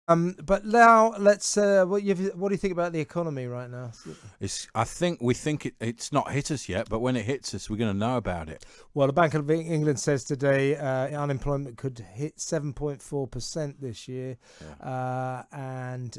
But now let's. What do you think about the economy right now? I think it's not hit us yet, but when it hits us, we're going to know about it. Well, the Bank of England says today unemployment could hit 7.4% this year, and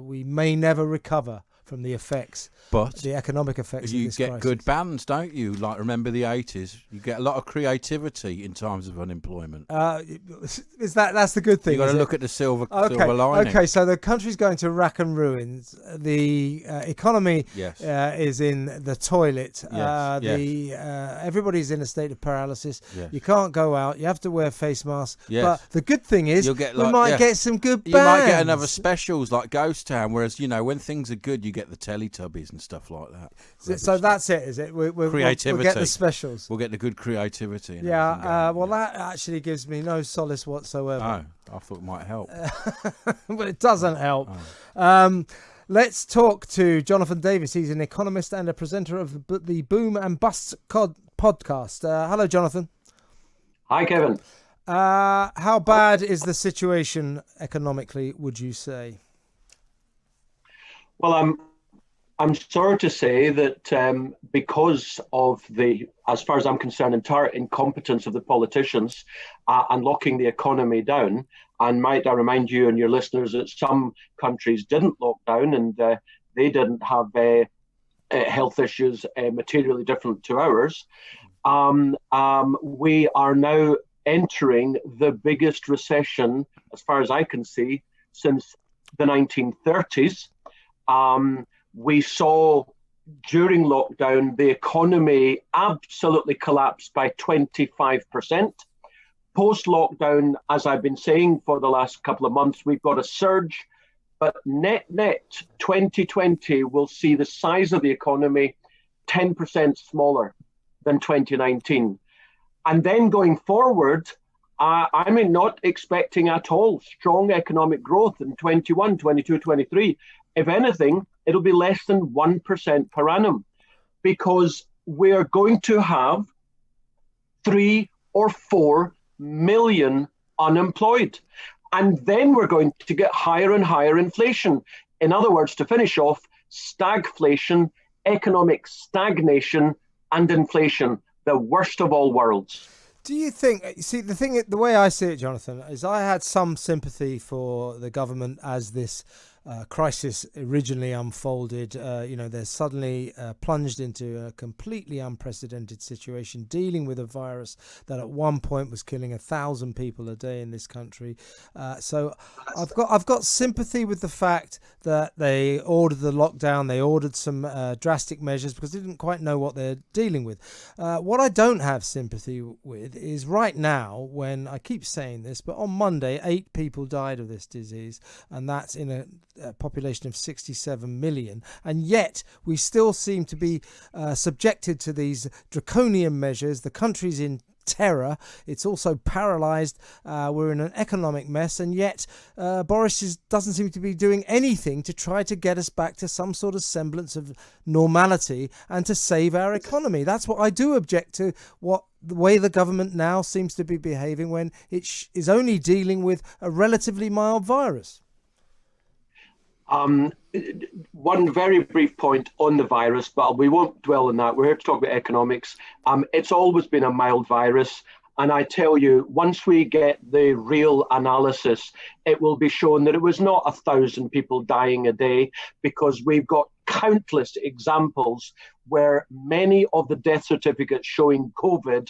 we may never recover from the effects, but the economic effects of you this get crisis. good bands, don't you? Like, remember the 80s? You get a lot of creativity in times of unemployment. That's the good thing? You got to look at the silver lining. Okay, so the country's going to rack and ruins. The economy is in the toilet. Everybody's in a state of paralysis. Yes. You can't go out. You have to wear face masks. Yes. But the good thing is we might get some good bands. You might get another specials like Ghost Town, whereas, when things are good, you get the Teletubbies and stuff like that. So that's it, is it? Creativity. We'll get the specials. We'll get the good creativity. Well, that actually gives me no solace whatsoever. Oh, I thought it might help. But it doesn't help. Let's talk to Jonathan Davis. He's an economist and a presenter of the Boom and Bust podcast. Hello, Jonathan. Hi, Kevin. How bad is the situation economically, would you say? Well, I'm sorry to say that because of the, as far as I'm concerned, entire incompetence of the politicians and locking the economy down, and might I remind you and your listeners that some countries didn't lock down and they didn't have health issues materially different to ours, we are now entering the biggest recession, as far as I can see, since the 1930s. We saw during lockdown, the economy absolutely collapsed by 25%. Post-lockdown, as I've been saying for the last couple of months, we've got a surge, but net 2020 will see the size of the economy 10% smaller than 2019. And then going forward, I'm not expecting at all strong economic growth in 21, 22, 23. If anything, it'll be less than 1% per annum, because we're going to have 3 or 4 million unemployed. And then we're going to get higher and higher inflation. In other words, to finish off, stagflation, economic stagnation, and inflation, the worst of all worlds. Do you think, the way I see it, Jonathan, is I had some sympathy for the government as this crisis originally unfolded. They're suddenly plunged into a completely unprecedented situation, dealing with a virus that at one point was killing 1,000 people a day in this country. So I've got sympathy with the fact that they ordered the lockdown. They ordered some drastic measures because they didn't quite know what they're dealing with. What I don't have sympathy with is right now, when I keep saying this, but on Monday, 8 people died of this disease, and that's in a population of 67 million, and yet we still seem to be subjected to these draconian measures. The country's in terror. It's also paralysed. We're in an economic mess, and yet Boris doesn't seem to be doing anything to try to get us back to some sort of semblance of normality and to save our economy. That's what I do object to, the way the government now seems to be behaving when it is only dealing with a relatively mild virus. One very brief point on the virus, but we won't dwell on that. We're here to talk about economics. It's always been a mild virus. And I tell you, once we get the real analysis, it will be shown that it was not 1,000 people dying a day, because we've got countless examples where many of the death certificates showing COVID,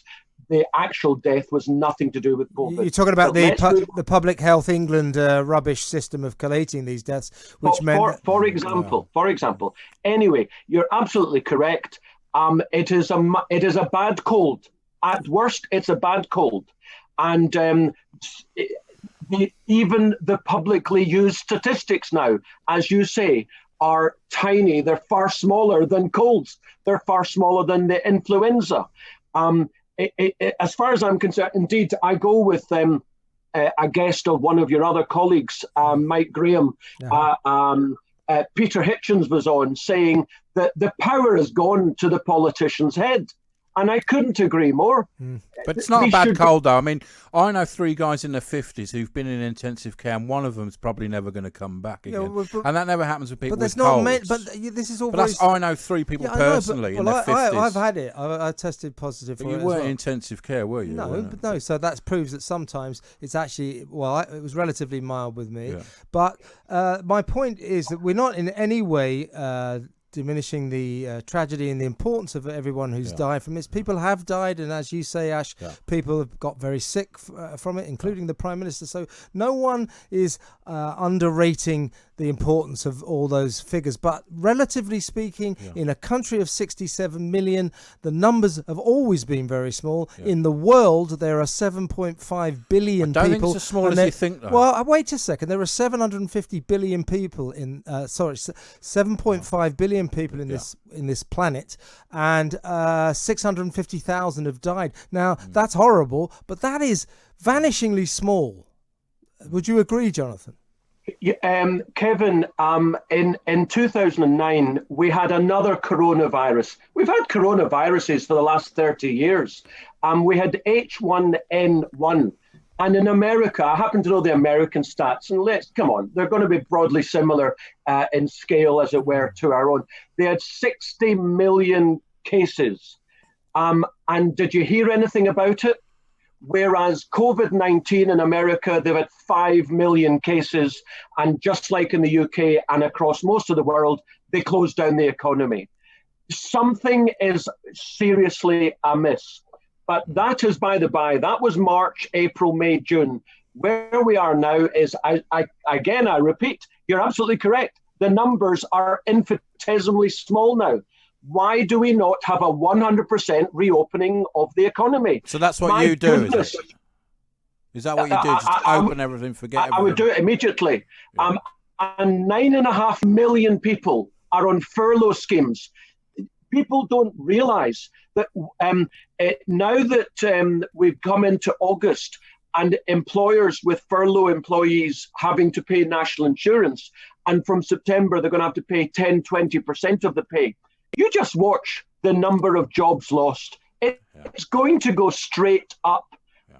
the actual death was nothing to do with COVID. You're talking about the Public Health England rubbish system of collating these deaths, which for example. Anyway, you're absolutely correct. It is a bad cold. At worst, it's a bad cold, and even the publicly used statistics now, as you say, are tiny. They're far smaller than colds. They're far smaller than the influenza. As far as I'm concerned, indeed, I go with a guest of one of your other colleagues, Mike Graham. Peter Hitchens was on saying that the power has gone to the politician's head. And I couldn't agree more. But it's not We a bad should- cold, though. I mean, I know 3 guys in their 50s who've been in intensive care, and one of them's probably never going to come back again. And that never happens with people But there's with not colds. many. But this is all. But very, that's, I know 3 people Yeah, I know, but- personally in well, their 50s. I've had it. I tested positive But for you it as weren't well. in intensive care, were you? No, Weren't but you? no. So that proves that sometimes it's actually it was relatively mild with me. Yeah. But my point is that we're not in any way diminishing the tragedy and the importance of everyone who's died from this. People have died, and as you say, Ash, people have got very sick from it, including the Prime Minister. So no one is underrating the importance of all those figures. But relatively speaking, in a country of 67 million, the numbers have always been very small. In the world, there are 7.5 billion I don't people. think it's as small and as you think, though. Well, wait a second. There are 750 billion people in. 7.5 billion people in this planet, and 650,000 have died. Now that's horrible, but that is vanishingly small. Would you agree, Jonathan? Kevin, in 2009, we had another coronavirus. We've had coronaviruses for the last 30 years. We had H1N1. And in America, I happen to know the American stats, and come on, they're going to be broadly similar in scale, as it were, to our own. They had 60 million cases. And did you hear anything about it? Whereas COVID-19 in America, they've had 5 million cases. And just like in the UK and across most of the world, they closed down the economy. Something is seriously amiss. But that is by the by. That was March, April, May, June. Where we are now is, I repeat, you're absolutely correct. The numbers are infinitesimally small now. Why do we not have a 100% reopening of the economy? So that's what you do, is it? Is that what you do? Just open everything, forget everything? I would do it immediately. And 9.5 million people are on furlough schemes. People don't realise that now that we've come into August and employers with furlough employees having to pay national insurance, and from September they're going to have to pay 10, 20% of the pay. You just watch the number of jobs lost. It's going to go straight up.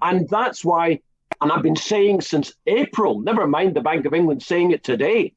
And that's why, and I've been saying since April, never mind the Bank of England saying it today,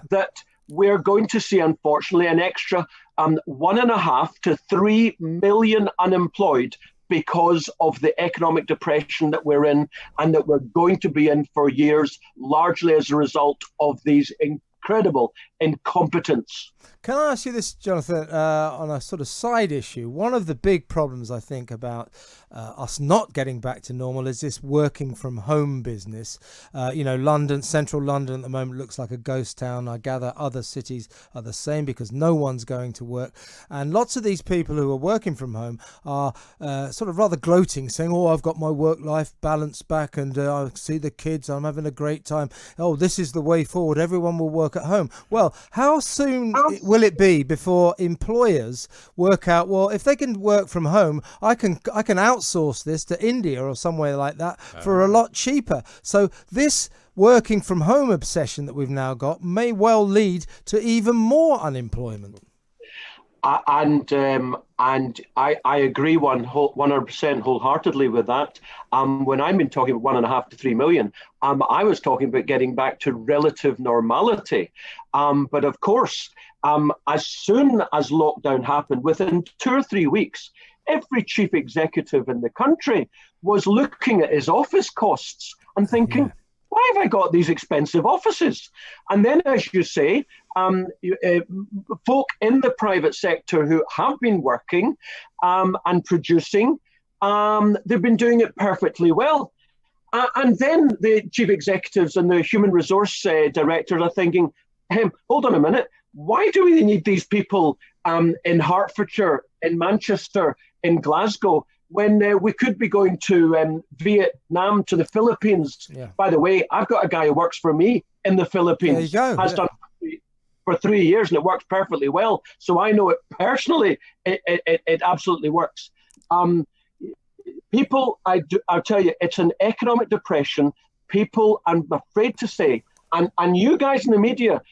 that we're going to see, unfortunately, an extra 1.5 to 3 million unemployed because of the economic depression that we're in and that we're going to be in for years, largely as a result of these incredible incompetence. Can I ask you this, Jonathan, on a sort of side issue? One of the big problems, I think, about us not getting back to normal is this working from home business. London, central London at the moment looks like a ghost town. I gather other cities are the same because no one's going to work. And lots of these people who are working from home are sort of rather gloating, saying, oh, I've got my work-life balance back and I see the kids, I'm having a great time. Oh, this is the way forward. Everyone will work at home. Well, how soon will it be before employers work out, well, if they can work from home, I can outsource this to India or somewhere like that for a lot cheaper. So this working from home obsession that we've now got may well lead to even more unemployment. And I agree 100% wholeheartedly with that. When I've been talking about 1.5 to 3 million, I was talking about getting back to relative normality. But of course, as soon as lockdown happened, within 2 or 3 weeks, every chief executive in the country was looking at his office costs and thinking, why have I got these expensive offices? And then, as you say, folk in the private sector who have been working and producing, they've been doing it perfectly well. And then the chief executives and the human resource directors are thinking, hey, hold on a minute, why do we need these people in Hertfordshire, in Manchester, in Glasgow, when we could be going to Vietnam, to the Philippines? Yeah. By the way, I've got a guy who works for me in the Philippines. There you go. Has done for 3 years, and it works perfectly well. So I know it personally. It absolutely works. People, I'll tell you, it's an economic depression. People, I'm afraid to say, and you guys in the media,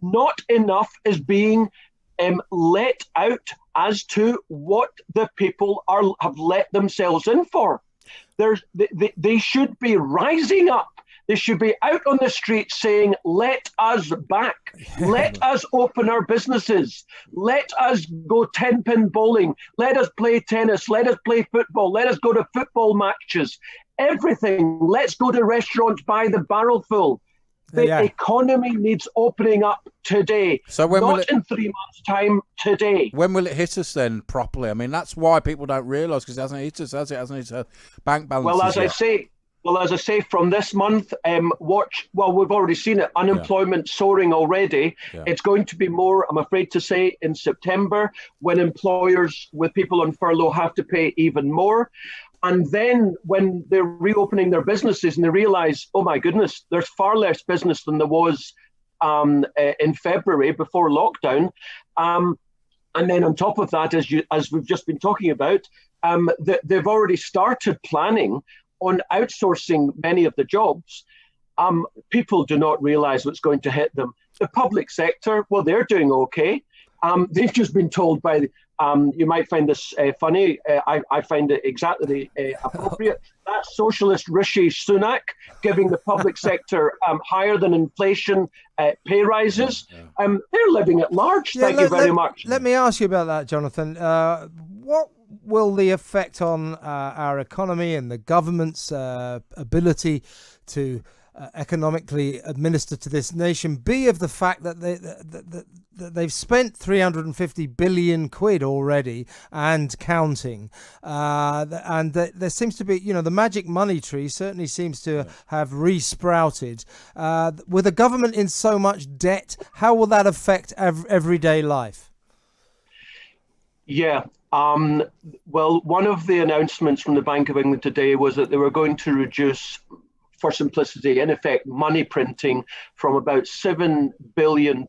not enough is being let out as to what the people have let themselves in for. They should be rising up. They should be out on the street saying, let us back. Let us open our businesses. Let us go 10-pin bowling. Let us play tennis. Let us play football. Let us go to football matches. Everything. Let's go to restaurants by the barrelful. The economy needs opening up today, so not in 3 months' time, today. When will it hit us then properly? I mean, that's why people don't realise, because it hasn't hit us, has it? It hasn't hit our bank balances Well, as I say, from this month, we've already seen it, unemployment soaring already. Yeah. It's going to be more, I'm afraid to say, in September, when employers with people on furlough have to pay even more. And then when they're reopening their businesses and they realize, oh my goodness, there's far less business than there was in February before lockdown. And then on top of that, as we've just been talking about, they've already started planning on outsourcing many of the jobs. People do not realize what's going to hit them. The public sector, well, they're doing okay. They've just been told by you might find this funny. I find it exactly appropriate. That socialist Rishi Sunak giving the public sector higher than inflation pay rises. They're living at large. Thank you very much. Let me ask you about that, Jonathan. What will the effect on our economy and the government's ability to economically administer to this nation be of the fact that they've spent 350 billion quid already and counting, and there seems to be, the magic money tree certainly seems to have re-sprouted. With a government in so much debt, how will that affect everyday life? Yeah. Well, one of the announcements from the Bank of England today was that they were going to reduce, for simplicity, in effect, money printing from about £7 billion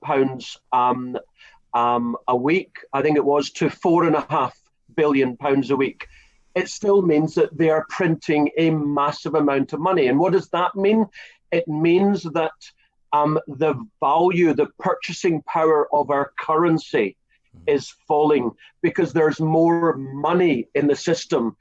a week, I think it was, to £4.5 billion a week. It still means that they are printing a massive amount of money. And what does that mean? It means that the value, the purchasing power of our currency is falling because there's more money in the system.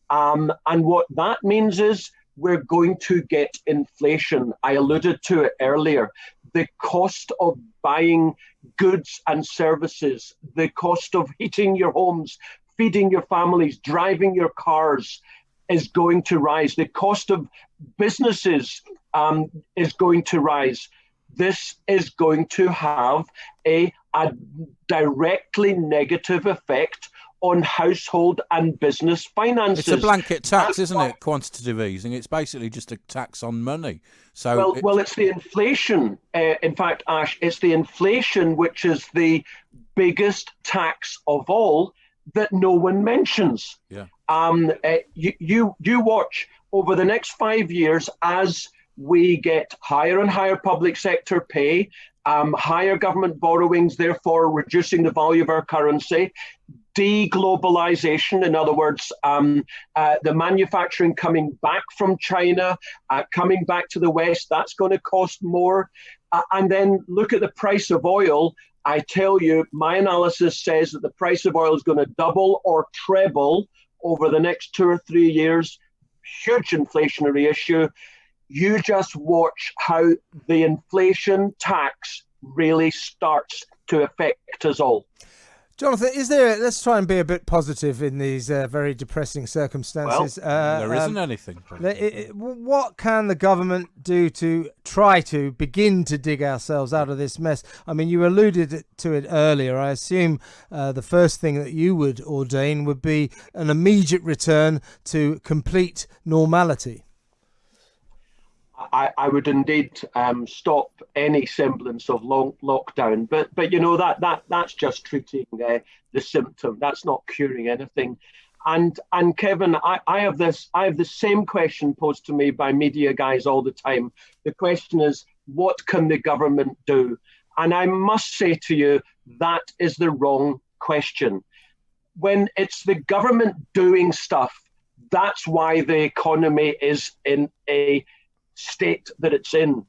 And what that means is we're going to get inflation. I alluded to it earlier. The cost of buying goods and services, the cost of heating your homes, feeding your families, driving your cars is going to rise. The cost of businesses is going to rise. This is going to have a directly negative effect on household and business finances. It's a blanket tax, isn't it? Quantitative easing. It's basically just a tax on money. So well, it's the inflation. In fact, Ash, it's the inflation which is the biggest tax of all that no one mentions. Yeah. You watch over the next 5 years as we get higher and higher public sector pay, higher government borrowings, therefore reducing the value of our currency. Deglobalization, in other words, the manufacturing coming back from China, coming back to the West, that's going to cost more. And then look at the price of oil. I tell you, my analysis says that the price of oil is going to double or treble over the next 2 or 3 years. Huge inflationary issue. You just watch how the inflation tax really starts to affect us all. Jonathan, let's try and be a bit positive in these very depressing circumstances. Well, there isn't anything. What can the government do to try to begin to dig ourselves out of this mess? I mean, you alluded to it earlier. I assume the first thing that you would ordain would be an immediate return to complete normality. I would indeed stop any semblance of lockdown, but that's just treating the symptom. That's not curing anything. And Kevin, I have the same question posed to me by media guys all the time. The question is, what can the government do? And I must say to you, that is the wrong question. When it's the government doing stuff, that's why the economy is in a state that it's in.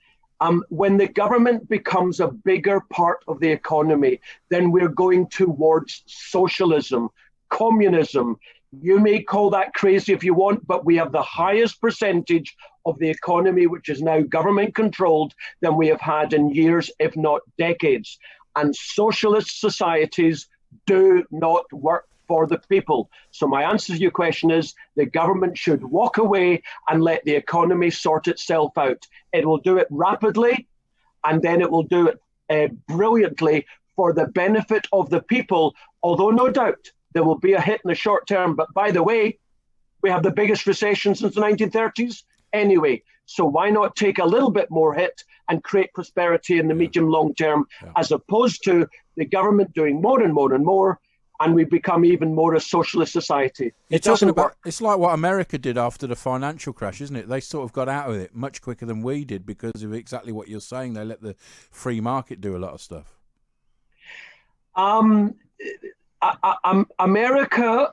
When the government becomes a bigger part of the economy, then we're going towards socialism, communism. You may call that crazy if you want, but we have the highest percentage of the economy, which is now government controlled, than we have had in years, if not decades. And socialist societies do not work for the people. So my answer to your question is the government should walk away and let the economy sort itself out. It will do it rapidly, and then it will do it brilliantly for the benefit of the people, although no doubt there will be a hit in the short term. But by the way, we have the biggest recession since the 1930s anyway. So why not take a little bit more hit and create prosperity in the medium long term, as opposed to the government doing more and more and more, and we become even more a socialist society. You're talking about, it's like what America did after the financial crash, isn't it? They sort of got out of it much quicker than we did because of exactly what you're saying. They let the free market do a lot of stuff. America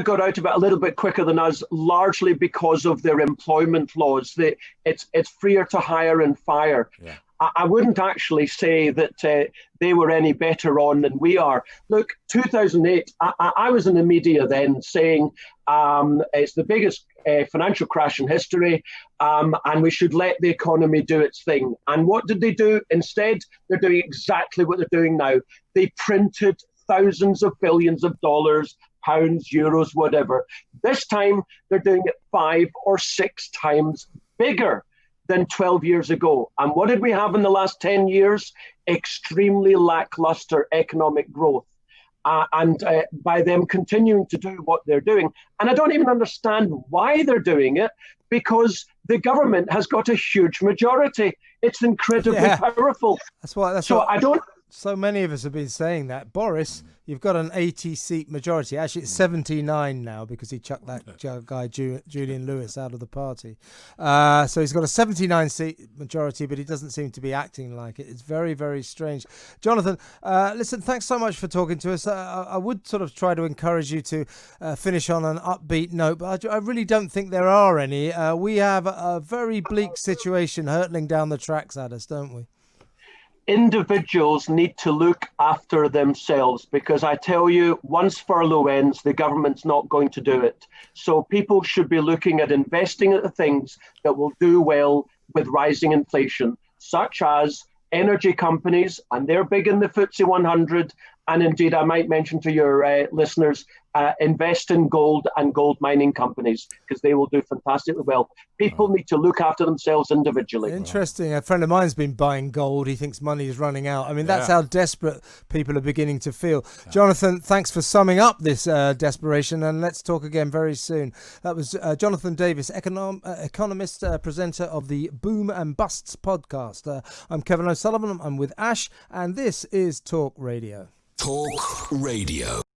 got out of it a little bit quicker than us, largely because of their employment laws. It's freer to hire and fire. Yeah. I wouldn't actually say that they were any better on than we are. Look, 2008, I was in the media then saying it's the biggest financial crash in history, and we should let the economy do its thing. And what did they do instead? They're doing exactly what they're doing now. They printed thousands of billions of dollars, pounds, euros, whatever. This time, they're doing it 5 or 6 times bigger than 12 years ago. And what did we have in the last 10 years? Extremely lackluster economic growth. And by them continuing to do what they're doing, and I don't even understand why they're doing it, because the government has got a huge majority. It's incredibly powerful. That's why. So many of us have been saying that. Boris, you've got an 80-seat majority. Actually, it's 79 now because he chucked that guy, Julian Lewis, out of the party. So he's got a 79-seat majority, but he doesn't seem to be acting like it. It's very, very strange. Jonathan, listen, thanks so much for talking to us. I would sort of try to encourage you to finish on an upbeat note, but I really don't think there are any. We have a very bleak situation hurtling down the tracks at us, don't we? Individuals need to look after themselves, because I tell you, once furlough ends, the government's not going to do it. So people should be looking at investing at the things that will do well with rising inflation, such as energy companies, and they're big in the FTSE 100. And indeed, I might mention to your listeners, invest in gold and gold mining companies, because they will do fantastically well. People need to look after themselves individually. Interesting. A friend of mine's been buying gold. He thinks money is running out. I mean, that's how desperate people are beginning to feel. Jonathan, thanks for summing up this desperation, and let's talk again very soon. That was Jonathan Davis, economist, presenter of the Boom and Busts podcast. I'm Kevin O'Sullivan. I'm with Ash, and this is Talk Radio. Talk Radio.